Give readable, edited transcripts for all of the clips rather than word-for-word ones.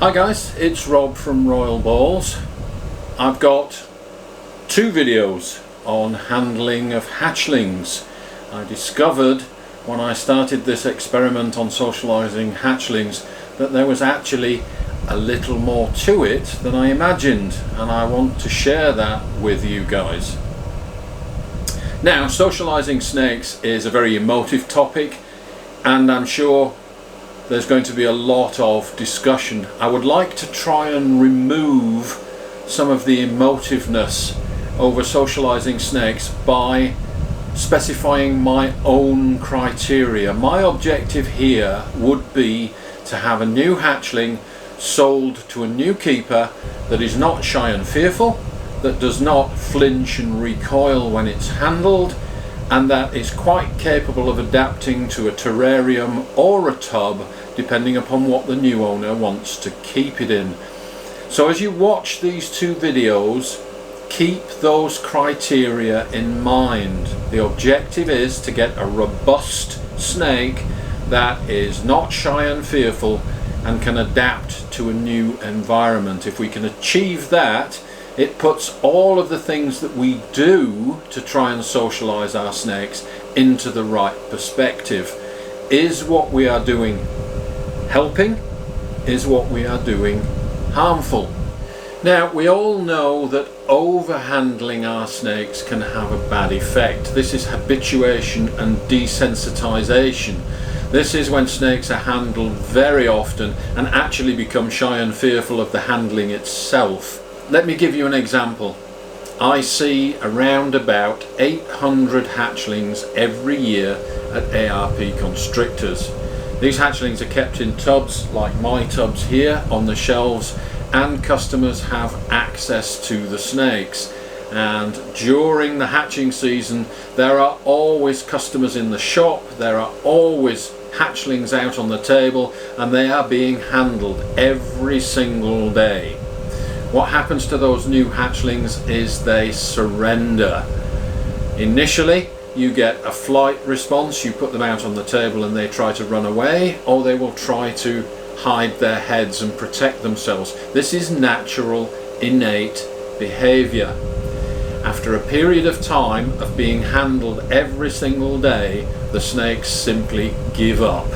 Hi guys, it's Rob from Royal Balls. I've got two videos on handling of hatchlings. I discovered when I started this experiment on socializing hatchlings that there was actually a little more to it than I imagined, and I want to share that with you guys. Now, socializing snakes is a very emotive topic, and I'm sure there's going to be a lot of discussion. I would like to try and remove some of the emotiveness over socializing snakes by specifying my own criteria. My objective here would be to have a new hatchling sold to a new keeper that is not shy and fearful, that does not flinch and recoil when it's handled, and that is quite capable of adapting to a terrarium or a tub depending upon what the new owner wants to keep it in. So as you watch these two videos, keep those criteria in mind. The objective is to get a robust snake that is not shy and fearful and can adapt to a new environment. If we can achieve that, it puts all of the things that we do to try and socialize our snakes into the right perspective. Is what we are doing helping? Is what we are doing harmful? Now, we all know that overhandling our snakes can have a bad effect. This is habituation and desensitization. This is when snakes are handled very often and actually become shy and fearful of the handling itself. Let me give you an example. I see around about 800 hatchlings every year at ARP constrictors. These hatchlings are kept in tubs like my tubs here on the shelves, and customers have access to the snakes. And during the hatching season, there are always customers in the shop, there are always hatchlings out on the table, and they are being handled every single day. What happens to those new hatchlings is they surrender. Initially, you get a flight response, you put them out on the table and they try to run away, or they will try to hide their heads and protect themselves. This is natural, innate behavior. After a period of time of being handled every single day, the snakes simply give up.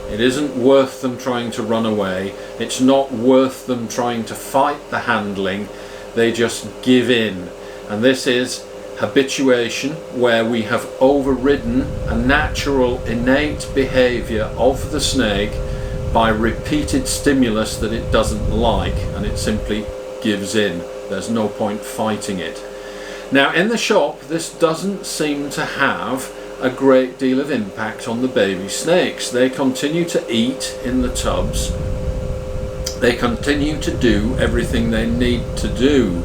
It isn't worth them trying to run away. It's not worth them trying to fight the handling. They just give in. And this is habituation, where we have overridden a natural innate behavior of the snake by repeated stimulus that it doesn't like, and it simply gives in. There's no point fighting it. Now, in the shop, this doesn't seem to have a great deal of impact on the baby snakes. They continue to eat in the tubs. They continue to do everything they need to do.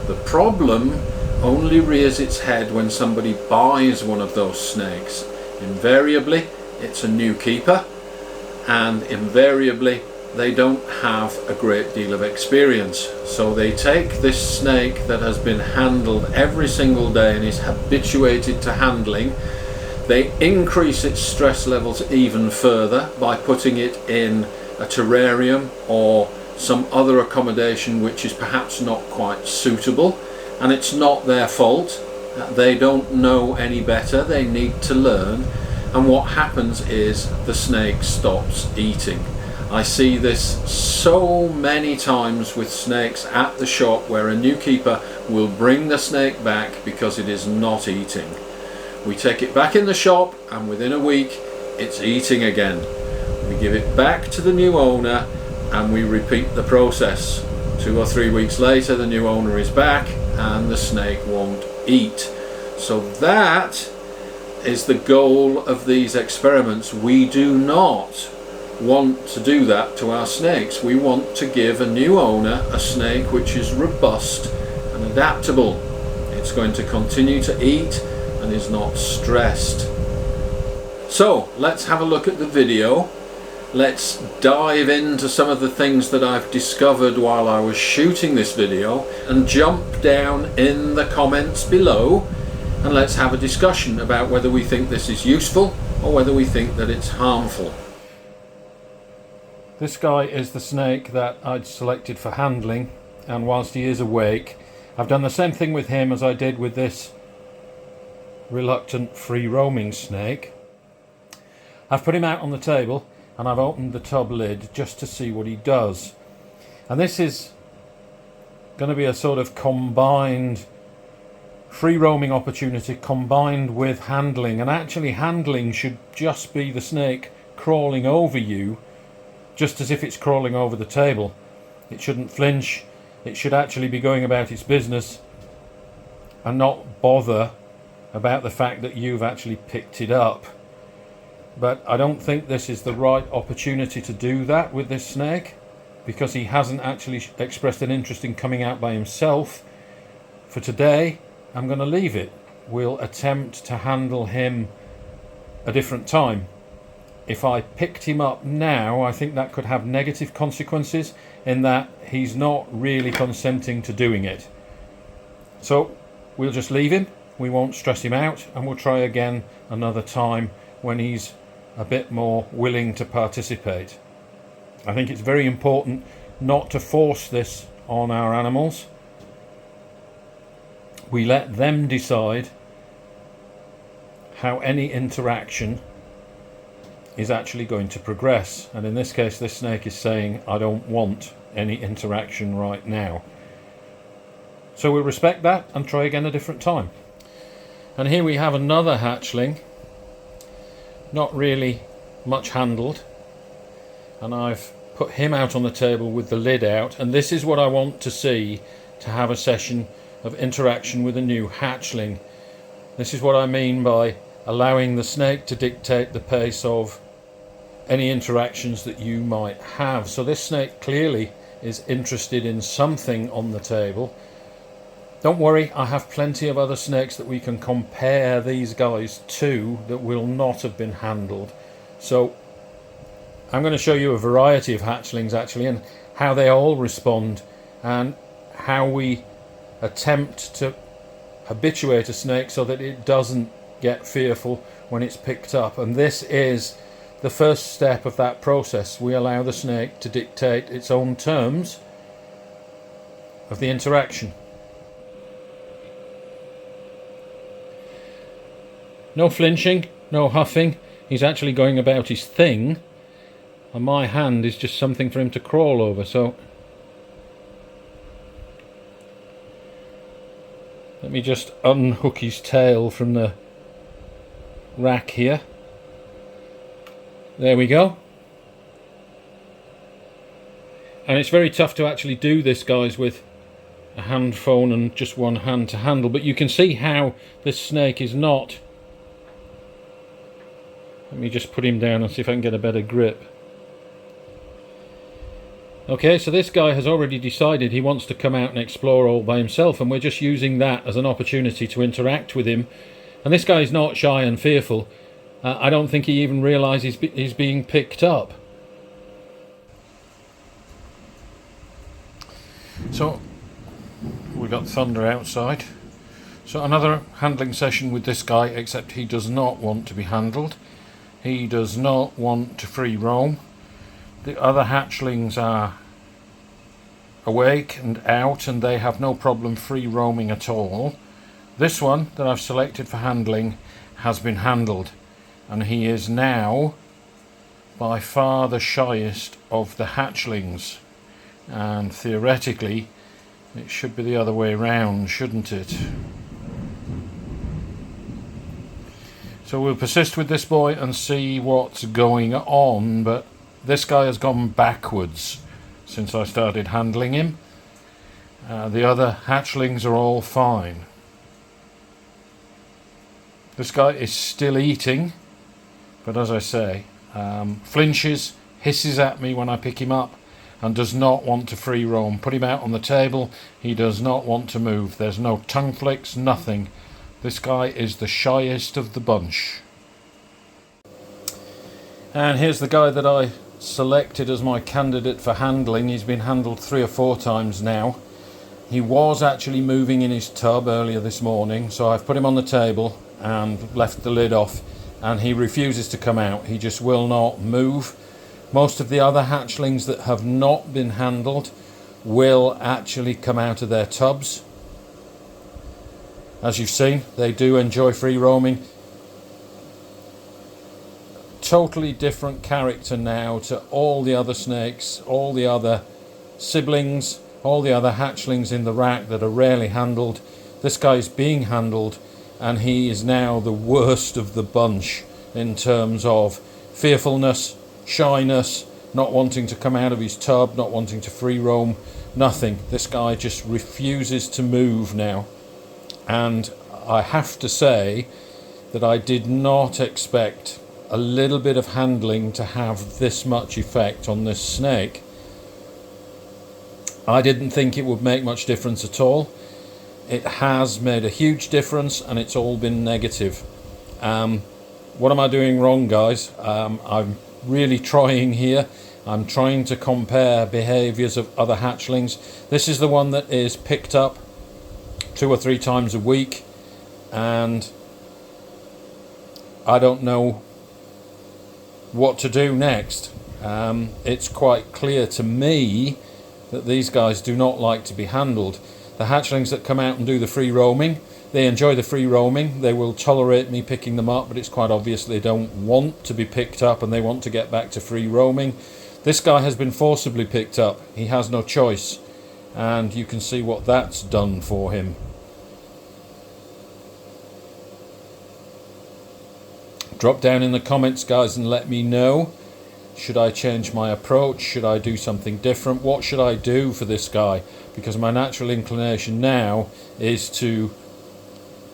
The problem only rears its head when somebody buys one of those snakes. Invariably, it's a new keeper, and invariably they don't have a great deal of experience. So they take this snake that has been handled every single day and is habituated to handling. They increase its stress levels even further by putting it in a terrarium or some other accommodation which is perhaps not quite suitable. And it's not their fault. They don't know any better. They need to learn. And what happens is the snake stops eating. I see this so many times with snakes at the shop, where a new keeper will bring the snake back because it is not eating. We take it back in the shop, and within a week it's eating again. We give it back to the new owner and we repeat the process. 2 or 3 weeks later, the new owner is back and the snake won't eat. So that is the goal of these experiments. We do not want to do that to our snakes. We want to give a new owner a snake which is robust and adaptable. It's going to continue to eat and is not stressed. So let's have a look at the video. Let's dive into some of the things that I've discovered while I was shooting this video, and jump down in the comments below and let's have a discussion about whether we think this is useful or whether we think that it's harmful. This guy is the snake that I'd selected for handling, and whilst he is awake, I've done the same thing with him as I did with this reluctant free roaming snake. I've put him out on the table and I've opened the tub lid just to see what he does. And this is going to be a sort of combined free roaming opportunity combined with handling. And actually handling should just be the snake crawling over you, just as if it's crawling over the table. It shouldn't flinch. It should actually be going about its business and not bother about the fact that you've actually picked it up. But I don't think this is the right opportunity to do that with this snake, because he hasn't actually expressed an interest in coming out by himself. For today, I'm going to leave it. We'll attempt to handle him a different time. If I picked him up now, I think that could have negative consequences in that he's not really consenting to doing it. So we'll just leave him. We won't stress him out, and we'll try again another time when he's a bit more willing to participate. I think it's very important not to force this on our animals. We let them decide how any interaction is actually going to progress. And in this case, this snake is saying, I don't want any interaction right now. So we'll respect that and try again a different time. And here we have another hatchling, not really much handled, and I've put him out on the table with the lid out, and this is what I want to see to have a session of interaction with a new hatchling. This is what I mean by allowing the snake to dictate the pace of any interactions that you might have. So this snake clearly is interested in something on the table. Don't worry, I have plenty of other snakes that we can compare these guys to that will not have been handled. So I'm going to show you a variety of hatchlings actually, and how they all respond, and how we attempt to habituate a snake so that it doesn't get fearful when it's picked up. And this is the first step of that process. We allow the snake to dictate its own terms of the interaction. No flinching, no huffing. He's actually going about his thing, and my hand is just something for him to crawl over. So let me just unhook his tail from the rack here. There we go. And it's very tough to actually do this, guys, with a hand phone and just one hand to handle, but you can see how this snake is not. Let me just put him down and see if I can get a better grip. Okay, so this guy has already decided he wants to come out and explore all by himself, and we're just using that as an opportunity to interact with him. And this guy is not shy and fearful. I don't think he even realises he's being picked up. So we've got thunder outside. So another handling session with this guy, except he does not want to be handled. He does not want to free roam. The other hatchlings are awake and out, and they have no problem free roaming at all. This one that I've selected for handling has been handled, and he is now by far the shyest of the hatchlings. And theoretically it should be the other way round, shouldn't it? So we'll persist with this boy and see what's going on, but this guy has gone backwards since I started handling him. The other hatchlings are all fine. This guy is still eating, but as I say, flinches, hisses at me when I pick him up, and does not want to free roam. Put him out on the table, he does not want to move. There's no tongue flicks, nothing. This guy is the shyest of the bunch. And here's the guy that I selected as my candidate for handling. He's been handled 3 or 4 times now. He was actually moving in his tub earlier this morning, so I've put him on the table and left the lid off, and he refuses to come out. He just will not move. Most of the other hatchlings that have not been handled will actually come out of their tubs. As you've seen, they do enjoy free roaming. Totally different character now to all the other snakes, all the other siblings, all the other hatchlings in the rack that are rarely handled. This guy is being handled, and he is now the worst of the bunch in terms of fearfulness, shyness, not wanting to come out of his tub, not wanting to free roam, nothing. This guy just refuses to move now. And I have to say that I did not expect a little bit of handling to have this much effect on this snake. I didn't think it would make much difference at all. It has made a huge difference, and it's all been negative. What am I doing wrong, guys? I'm really trying here. I'm trying to compare behaviours of other hatchlings. This is the one that is picked up 2 or 3 times a week, and I don't know what to do next. It's quite clear to me that these guys do not like to be handled. The hatchlings that come out and do the free roaming, they enjoy the free roaming. They will tolerate me picking them up, but it's quite obvious they don't want to be picked up and they want to get back to free roaming. This guy has been forcibly picked up. He has no choice, and you can see what that's done for him. Drop down in the comments, guys, and let me know. Should I change my approach? Should I do something different? What should I do for this guy? Because my natural inclination now is to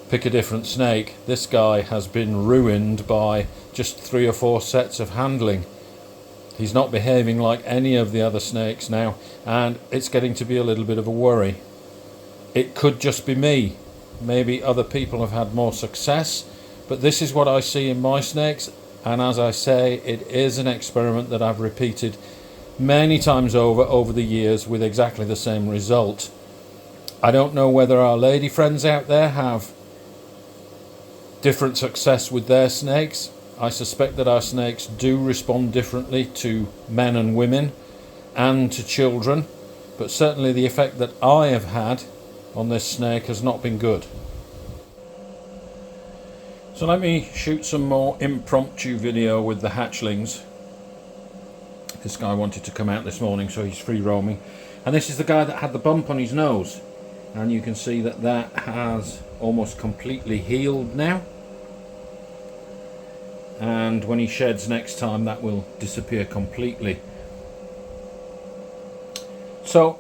pick a different snake. This guy has been ruined by just 3 or 4 sets of handling. He's not behaving like any of the other snakes now, and it's getting to be a little bit of a worry. It could just be me. Maybe other people have had more success, but this is what I see in my snakes, and as I say, it is an experiment that I've repeated many times over the years with exactly the same result. I don't know whether our lady friends out there have different success with their snakes. I suspect that our snakes do respond differently to men and women and to children, but certainly the effect that I have had on this snake has not been good. So let me shoot some more impromptu video with the hatchlings. This guy wanted to come out this morning, so he's free roaming. And this is the guy that had the bump on his nose. And you can see that that has almost completely healed now. And when he sheds next time, that will disappear completely. So,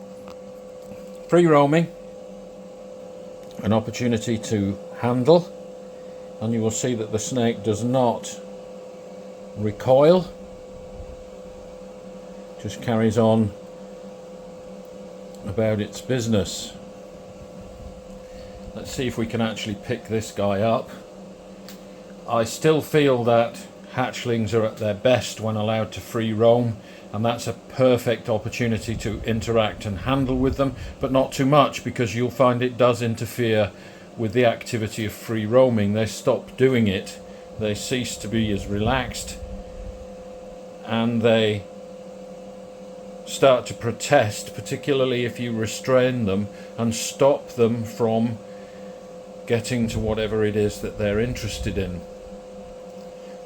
free roaming, an opportunity to handle. And you will see that the snake does not recoil, just carries on about its business. Let's see if we can actually pick this guy up. I still feel that hatchlings are at their best when allowed to free roam, and that's a perfect opportunity to interact and handle with them, but not too much, because you'll find it does interfere with the activity of free roaming. They stop doing it, they cease to be as relaxed, and they start to protest, particularly if you restrain them and stop them from getting to whatever it is that they're interested in.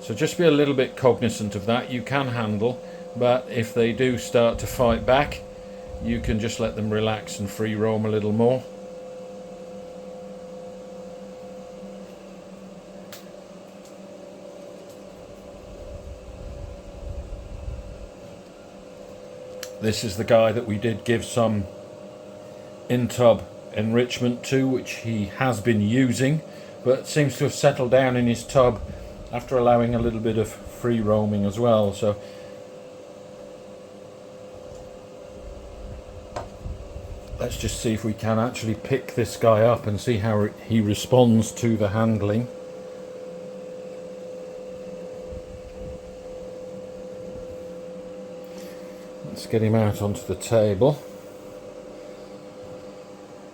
So just be a little bit cognizant of that. You can handle, but if they do start to fight back, you can just let them relax and free roam a little more. This is the guy that we did give some in-tub enrichment to, which he has been using, but seems to have settled down in his tub after allowing a little bit of free roaming as well. So let's just see if we can actually pick this guy up and see how he responds to the handling. Let's get him out onto the table.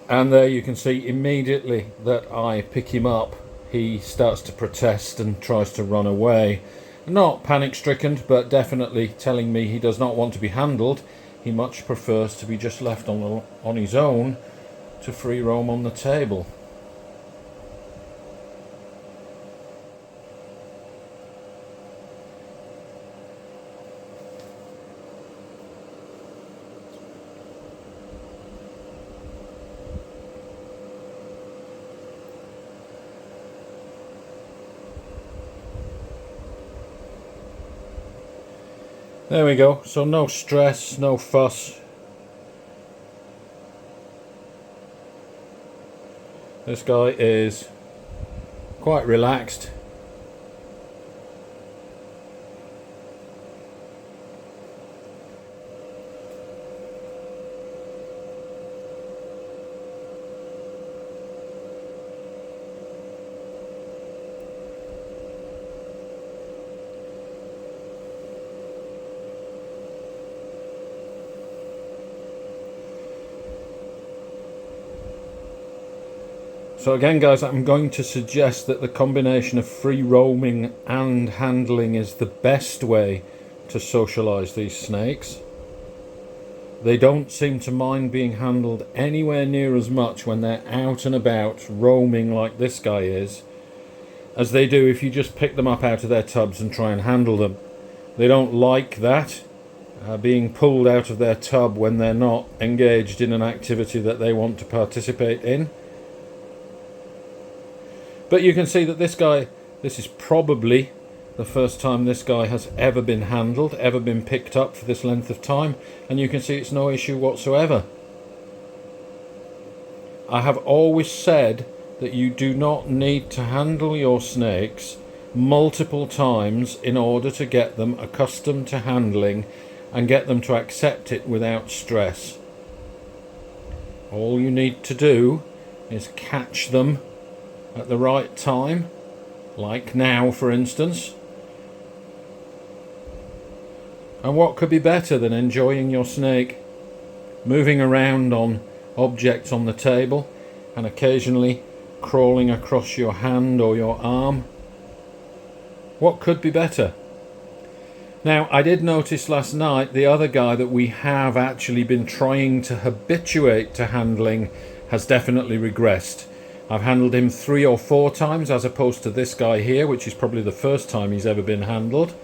And there you can see immediately that I pick him up, he starts to protest and tries to run away. Not panic-stricken, but definitely telling me he does not want to be handled. He much prefers to be just left on his own to free roam on the table. There we go, so no stress, no fuss. This guy is quite relaxed. So again guys, I'm going to suggest that the combination of free roaming and handling is the best way to socialise these snakes. They don't seem to mind being handled anywhere near as much when they're out and about roaming like this guy is, as they do if you just pick them up out of their tubs and try and handle them. They don't like that, being pulled out of their tub when they're not engaged in an activity that they want to participate in. But you can see that this guy, this is probably the first time this guy has ever been handled, ever been picked up for this length of time, and you can see it's no issue whatsoever. I have always said that you do not need to handle your snakes multiple times in order to get them accustomed to handling and get them to accept it without stress. All you need to do is catch them at the right time, like now for instance. And what could be better than enjoying your snake moving around on objects on the table and occasionally crawling across your hand or your arm? What could be better? Now, I did notice last night the other guy that we have actually been trying to habituate to handling has definitely regressed. I've handled him 3 or 4 times as opposed to this guy here, which is probably the first time he's ever been handled.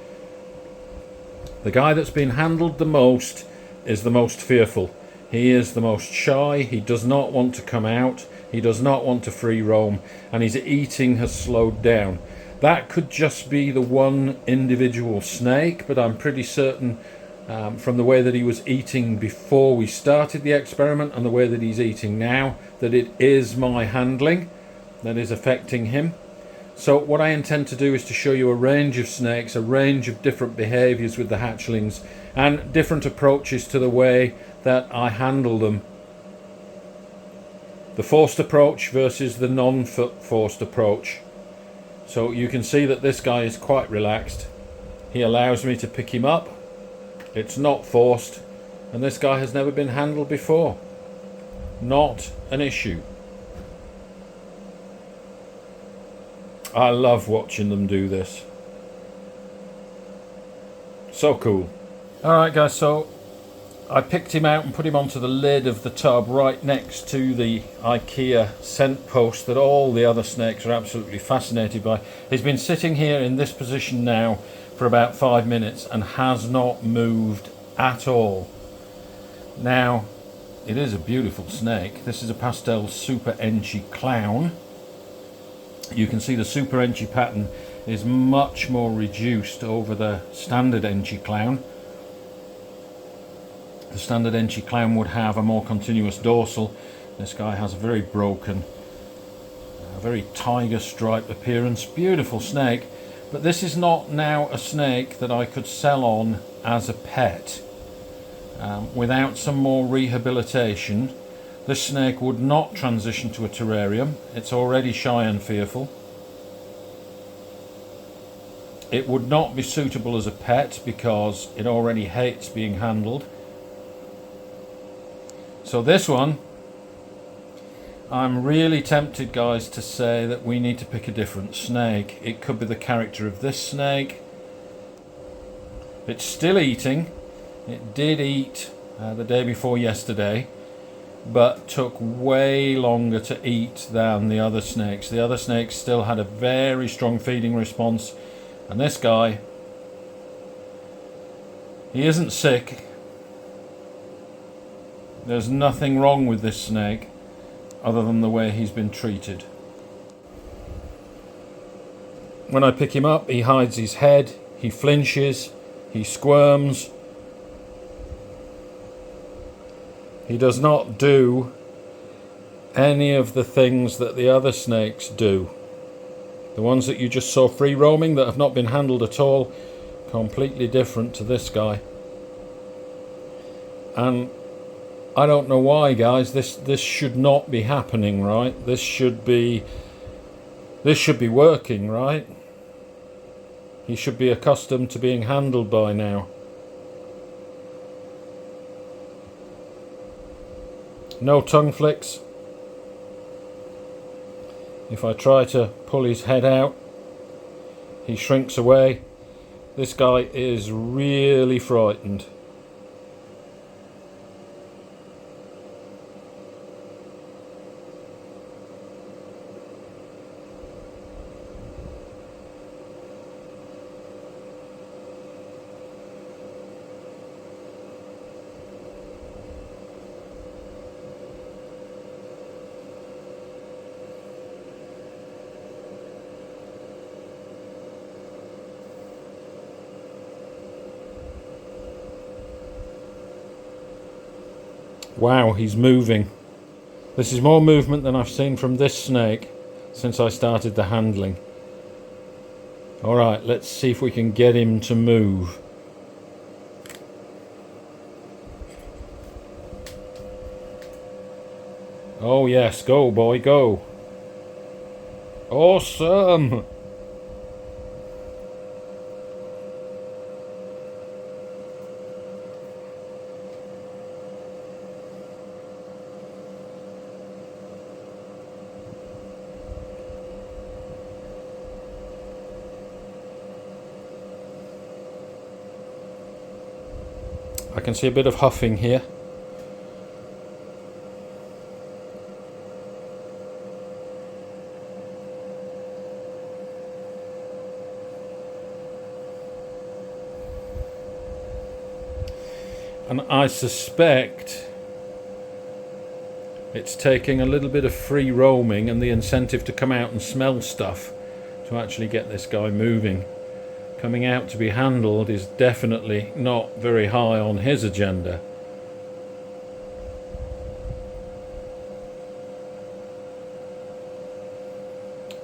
The guy that's been handled the most is the most fearful. He is the most shy, he does not want to come out, he does not want to free roam, and his eating has slowed down. That could just be the one individual snake, but I'm pretty certain from the way that he was eating before we started the experiment and the way that he's eating now, that it is my handling that is affecting him. So what I intend to do is to show you a range of snakes, a range of different behaviours with the hatchlings, and different approaches to the way that I handle them. The forced approach versus the non-forced approach. So you can see that this guy is quite relaxed. He allows me to pick him up. It's not forced, and this guy has never been handled before. Not an issue. I love watching them do this. So cool. Alright guys, so I picked him out and put him onto the lid of the tub right next to the IKEA scent post that all the other snakes are absolutely fascinated by. He's been sitting here in this position now for about 5 minutes and has not moved at all. Now, it is a beautiful snake. This is a pastel super enchy clown. You can see the super enchy pattern is much more reduced over the standard enchy clown. The standard enchy clown would have a more continuous dorsal. This guy has a very broken, very tiger stripe appearance. Beautiful snake, but this is not now a snake that I could sell on as a pet. Without some more rehabilitation, this snake would not transition to a terrarium. It's already shy and fearful. It would not be suitable as a pet because it already hates being handled. So this one, I'm really tempted guys to say that we need to pick a different snake. It could be the character of this snake, It's still eating. It did eat the day before yesterday, but took way longer to eat than the other snakes. The other snakes still had a very strong feeding response, and this guy, he isn't sick. There's nothing wrong with this snake other than the way he's been treated. When I pick him up, he hides his head, he flinches, he squirms. He does not do any of the things that the other snakes do. The ones that you just saw free roaming that have not been handled at all, completely different to this guy. And I don't know why, guys. This should not be happening, right? This should be working, right? He should be accustomed to being handled by now. No tongue flicks. If I try to pull his head out, he shrinks away. This guy is really frightened. Wow, he's moving. This is more movement than I've seen from this snake since I started the handling. Alright, let's see if we can get him to move. Oh yes, go boy, go. Awesome! I can see a bit of huffing here. And I suspect it's taking a little bit of free roaming and the incentive to come out and smell stuff to actually get this guy moving. Coming out to be handled is definitely not very high on his agenda.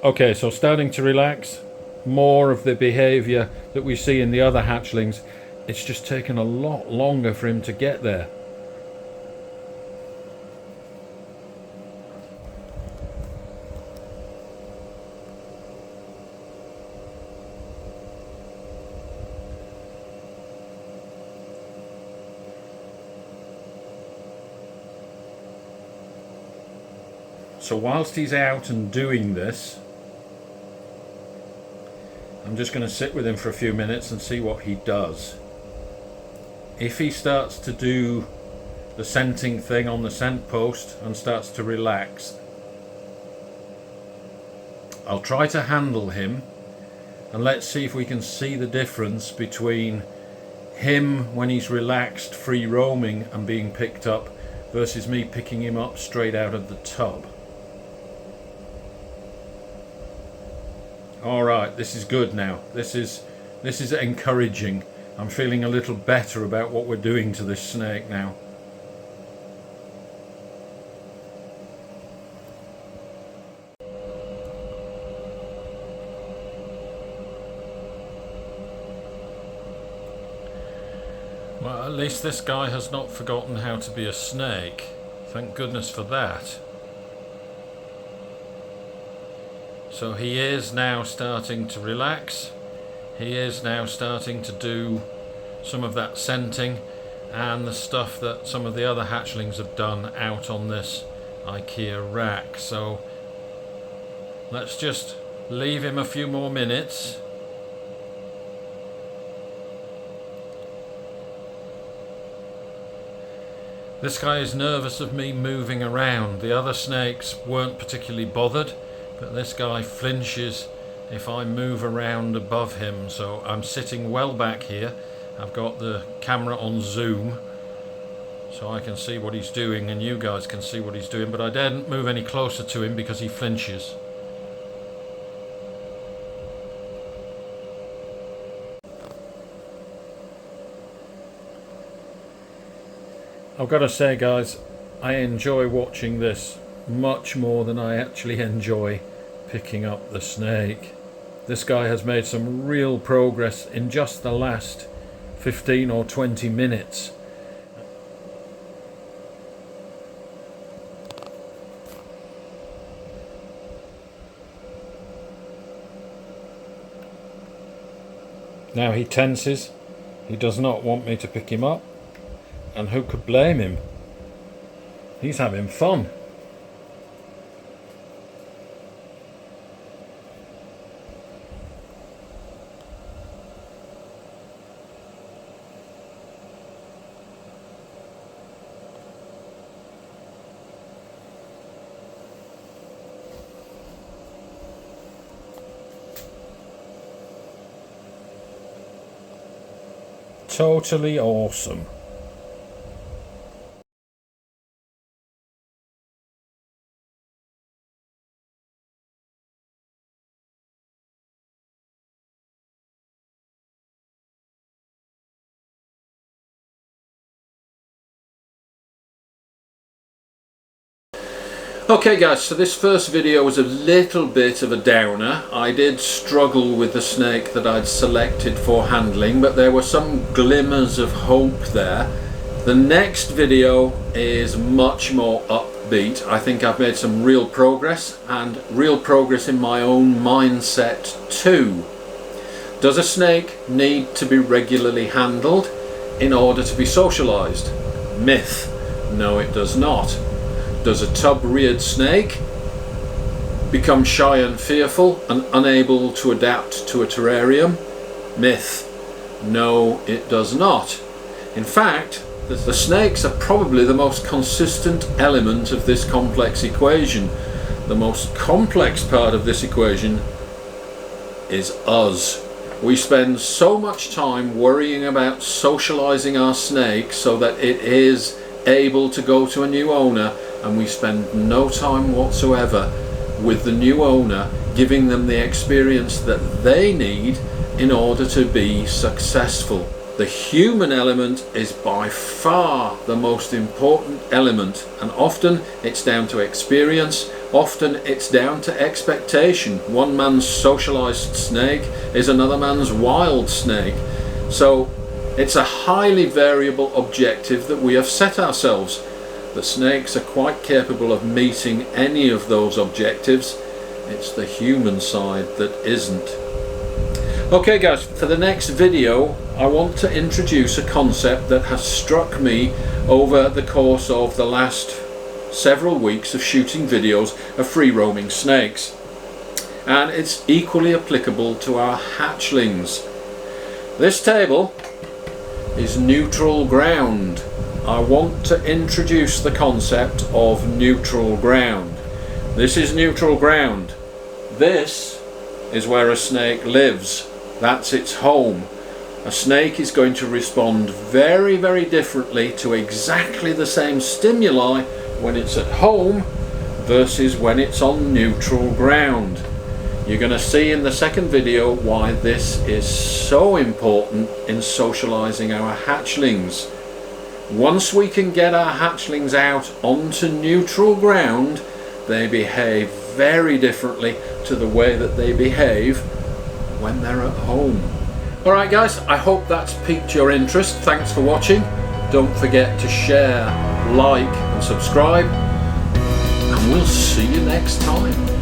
Okay, so starting to relax. More of the behaviour that we see in the other hatchlings. It's just taken a lot longer for him to get there. So whilst he's out and doing this, I'm just going to sit with him for a few minutes and see what he does. If he starts to do the scenting thing on the scent post and starts to relax, I'll try to handle him, and let's see if we can see the difference between him when he's relaxed, free roaming and being picked up, versus me picking him up straight out of the tub. Alright, this is good now. This is encouraging. I'm feeling a little better about what we're doing to this snake now. Well, at least this guy has not forgotten how to be a snake. Thank goodness for that. So he is now starting to relax. He is now starting to do some of that scenting and the stuff that some of the other hatchlings have done out on this IKEA rack. So let's just leave him a few more minutes This guy is nervous of me moving around. The other snakes weren't particularly bothered, but this guy flinches if I move around above him. So I'm sitting well back here. I've got the camera on zoom so I can see what he's doing and you guys can see what he's doing, but I daren't move any closer to him because he flinches. I've got to say, guys, I enjoy watching this much more than I actually enjoy picking up the snake. This guy has made some real progress in just the last 15 or 20 minutes. Now he tenses. He does not want me to pick him up. And who could blame him? He's having fun. Totally awesome. Okay guys, so this first video was a little bit of a downer. I did struggle with the snake that I'd selected for handling, but there were some glimmers of hope there. The next video is much more upbeat. I think I've made some real progress, and real progress in my own mindset too. Does a snake need to be regularly handled in order to be socialized? Myth. No, it does not. Does a tub-reared snake become shy and fearful and unable to adapt to a terrarium? Myth. No, it does not. In fact, the snakes are probably the most consistent element of this complex equation. The most complex part of this equation is us. We spend so much time worrying about socializing our snake so that it is able to go to a new owner, and we spend no time whatsoever with the new owner giving them the experience that they need in order to be successful. The human element is by far the most important element, and often it's down to experience, often it's down to expectation. One man's socialized snake is another man's wild snake. So it's a highly variable objective that we have set ourselves. The snakes are quite capable of meeting any of those objectives. It's the human side that isn't. Okay guys, for the next video I want to introduce a concept that has struck me over the course of the last several weeks of shooting videos of free roaming snakes, and it's equally applicable to our hatchlings. This table is neutral ground. I want to introduce the concept of neutral ground. This is neutral ground. This is where a snake lives. That's its home. A snake is going to respond very, very differently to exactly the same stimuli when it's at home versus when it's on neutral ground. You're going to see in the second video why this is so important in socializing our hatchlings. Once we can get our hatchlings out onto neutral ground, they behave very differently to the way that they behave when they're at home. Alright guys, I hope that's piqued your interest. Thanks for watching. Don't forget to share, like and subscribe, and we'll see you next time.